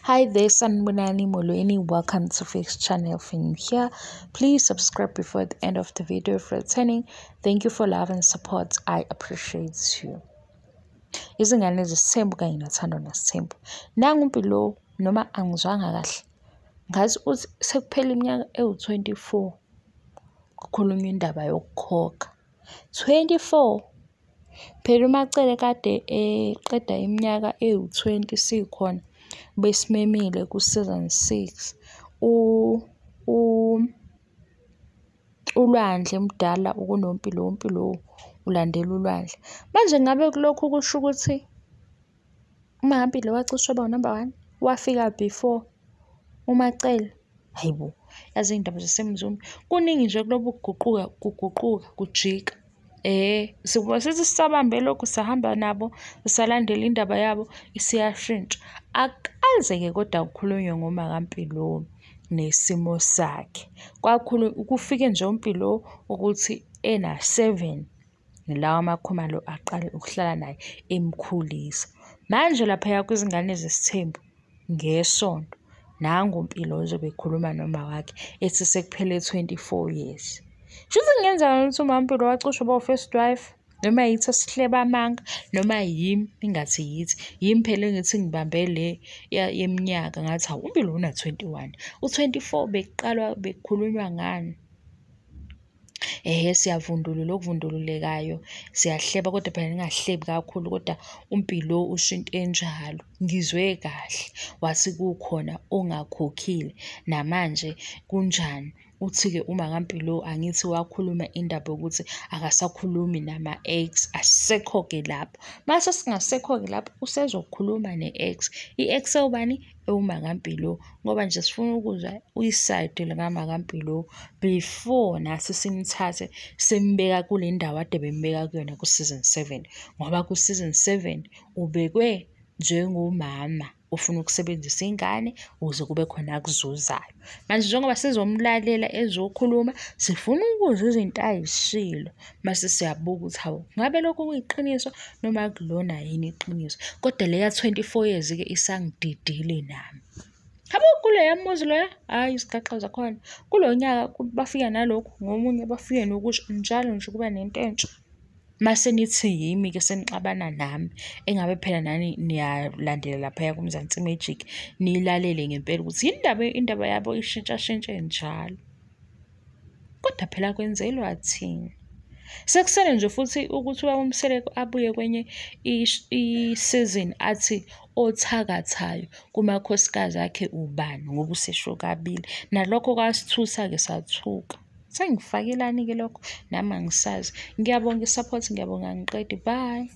Hi there, Sanbonani Molweni. Welcome to Fix Channel. If you're new here, please subscribe before the end of the video. For returning, thank you for love and support. I appreciate you. Izingane zesithembu kanye nothando nesithembu. Nangu Mpilo noma angizwanga kahle. Ngathi uthi sekuphela iminyaka ewu-24 kukhulunywa indaba yokukhokha. 24. Phela uMacele kade eqeda iminyaka ewu-20 sikhona. Besimemile ku-season 6 uLwandle mdala ukunoMpilo, uMpilo ulandela uLwandle. Manje ngabe kulokhu kusho ukuthi uMaMpilo wacishwa aba number 1 wafika before uMacele. Hayibo, yazi indaba zasemzini kuningi nje kulobu kuguquka kujika. Sikuba sithi sisabambe lokhu sahamba nabo sisalandela indaba yabo isiyashintsha. Akaze-ke kodwa kukhulunywe ngoMakaMpilo nesimo sakhe. Kufike nje uMpilo ukuthi ena7 lawa amakhumalo aqale ukuhlala naye emkhulisa. Manje lapha kwizingane zesithembu ngesonto nangu uMpilo ozobe ekhuluma noma wakhe ethi sekuphele 24 years. Shuthi kungenzeka ukuthi uMaMpilo wacishwa aba first wife noma yithi esihleba amanga noma yimi ingathi yithi yimi phela engithi ngibambe le yeminyaka ngathi hawu uMpilo una 21 u24 bekuqalwa bekukhulunywa ngani. Siyavundulula okuvundululekayo siyahleba kodwa phela ngingahlebi kakhulu kodwa uMpilo usho into enjalo ngizwe kahle wathi kukhona ongakhokhile namanje kunjani. Uthi-ke uMakaMpilo angithi wakhuluma indaba yokuthi akasakhulumi nama-ex asisekho-ke lapho. Mase singasekho-ke lapho usezokhuluma ne-ex. I-ex ewubani? EwuMakaMpilo ngoba nje sifuna ukuzwa uyisayidi likaMakaMpilo before nathi simthathe simbeka kule ndawo ade bembeka kuyona ku-season 7 ngoba ku-season 7 ubekwe njengomama ufuna ukusebenzisa ingane ukuze kube khona akuzuzayo. Manje njengoba sizomlalela ezokhuluma sifuna ukuzwa izinto ayishilo mase siyabuka ukuthi hawu ngabe lokho kuyiqiniso noma kulona yini iqiniso. Kodwa leya 24 years-ke isangididile nami. Habo kuleya muzi loya hayi isigaxa zakhona kulo nyaka bafika nalokhu ngomunye bafike nokusho njalo nje kuba nento entsha. Mase nithi yimi-ke senixabana nami engabe phela nani niyalandela lapha kuMzansi Magic nilalele ngempela ukuthi indaba yabo ishintsha njalo. Kodwa phela kwenzelwa thina. Sekusele nje futhi ukuthi uMseleko abuye kwenye i-season athi othakathayo kumakhosikazi akhe ubani ngoba usesho kabili. Nalokho kwasithusa-ke sathuka. Sengifakelani-ke lokho nami angisazi. Ngiyabonga isupport, ngiyabonga angiqedi. Bye.